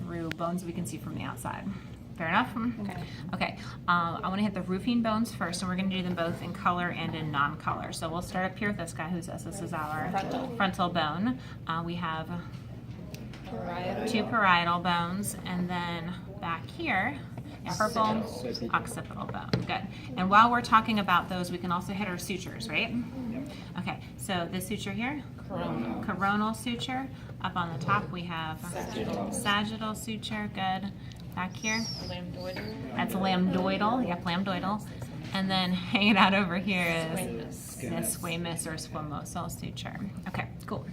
through bones we can see from the outside. Fair enough? Okay. Okay, I want to hit the roofing bones first, and we're going to do them both in color and in non-color. So we'll start up here with this guy. Who's this? This is our frontal bone. We have two parietal bones, and then back here, purple occipital bone. Good. And while we're talking about those, we can also hit our sutures, right? Okay, so this suture here, coronal suture. Up on the top, we have sagittal suture. Good. Back here, that's lambdoidal. Yep, lambdoidal. And then hanging out over here is this squamous or squamosal suture. Okay, cool.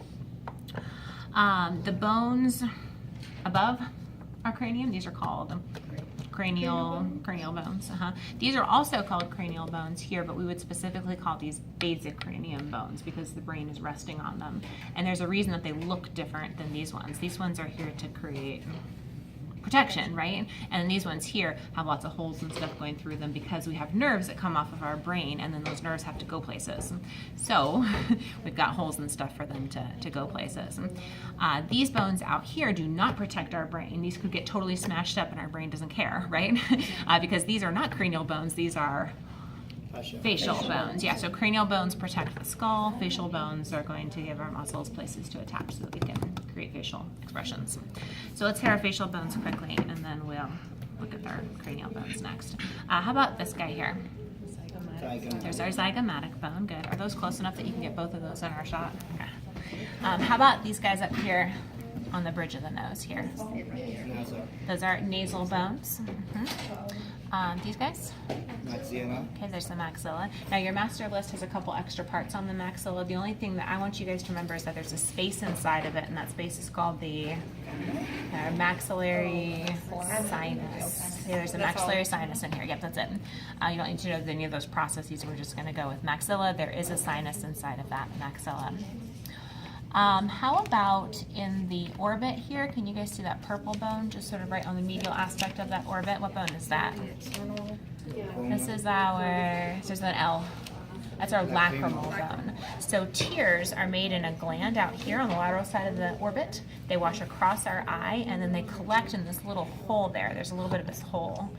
The bones above our cranium, these are called cranial bones. These are also called cranial bones here, but we would specifically call these basicranium bones because the brain is resting on them. And there's a reason that they look different than these ones. These ones are here to create protection, right? And these ones here have lots of holes and stuff going through them because we have nerves that come off of our brain, and then those nerves have to go places. So we've got holes and stuff for them to go places. These bones out here do not protect our brain. These could get totally smashed up and our brain doesn't care, right? Because these are not cranial bones, these are facial bones. Yeah, so cranial bones protect the skull. Facial bones are going to give our muscles places to attach so that we can create facial expressions. So let's hit our facial bones quickly, and then we'll look at our cranial bones next. How about this guy here? There's our zygomatic bone. Good. Are those close enough that you can get both of those in our shot? Okay. How about these guys up here on the bridge of the nose here? Those are nasal bones. These guys? Maxilla. Okay, there's the maxilla. Now your master list has a couple extra parts on the maxilla. The only thing that I want you guys to remember is that there's a space inside of it, and that space is called the maxillary sinus. Yeah, there's a maxillary sinus in here. Yep, that's it. You don't need to know any of those processes. We're just going to go with maxilla. There is a sinus inside of that maxilla. How about in the orbit here? Can you guys see that purple bone just sort of right on the medial aspect of that orbit? What bone is that? This is there's an L. That's our lacrimal bone. So tears are made in a gland out here on the lateral side of the orbit. They wash across our eye, and then they collect in this little hole there. There's a little bit of this hole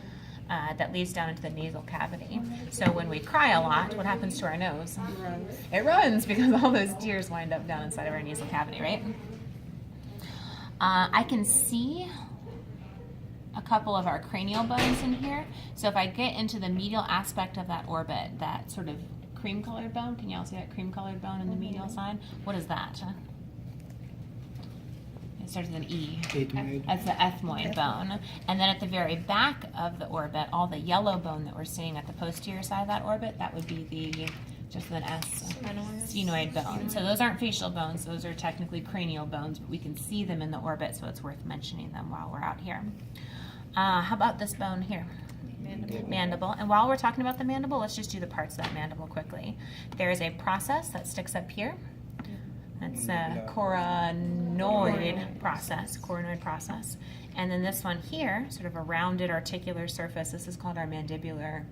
that leads down into the nasal cavity. So when we cry a lot, what happens to our nose? It runs because all those tears wind up down inside of our nasal cavity, right? I can see a couple of our cranial bones in here. So if I get into the medial aspect of that orbit, that sort of cream-colored bone, can you all see that cream-colored bone in the medial side? What is that? It starts with an E. That's the ethmoid bone. And then at the very back of the orbit, all the yellow bone that we're seeing at the posterior side of that orbit, that would be the, just with an S, sphenoid bone. So those aren't facial bones, those are technically cranial bones, but we can see them in the orbit, so it's worth mentioning them while we're out here. How about this bone here? Mandible. And while we're talking about the mandible, let's just do the parts of that mandible quickly. There is a process that sticks up here. That's a coronoid process. And then this one here, sort of a rounded articular surface, this is called our mandibular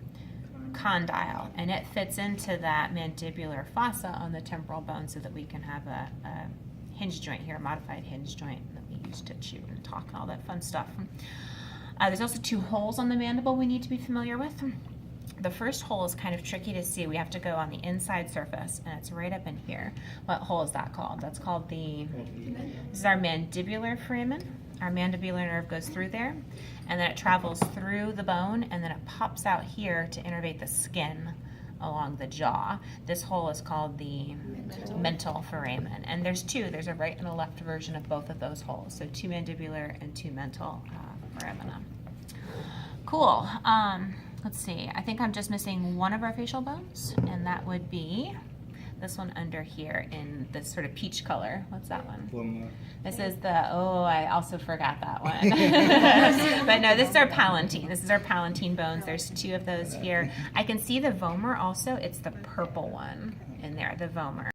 condyle. And it fits into that mandibular fossa on the temporal bone so that we can have a hinge joint here, a modified hinge joint that we use to chew and talk and all that fun stuff. There's also two holes on the mandible we need to be familiar with. The first hole is kind of tricky to see. We have to go on the inside surface, and it's right up in here. What hole is that called? That's called this is our mandibular foramen. Our mandibular nerve goes through there, and then it travels through the bone, and then it pops out here to innervate the skin along the jaw. This hole is called the mental foramen. And there's two. There's a right and a left version of both of those holes. So two mandibular and two mental foramina. Cool. Let's see. I think I'm just missing one of our facial bones, and that would be this one under here in this sort of peach color. What's that one? This is I also forgot that one. But no, this is our palatine. This is our palatine bones. There's two of those here. I can see the vomer also. It's the purple one in there, the vomer.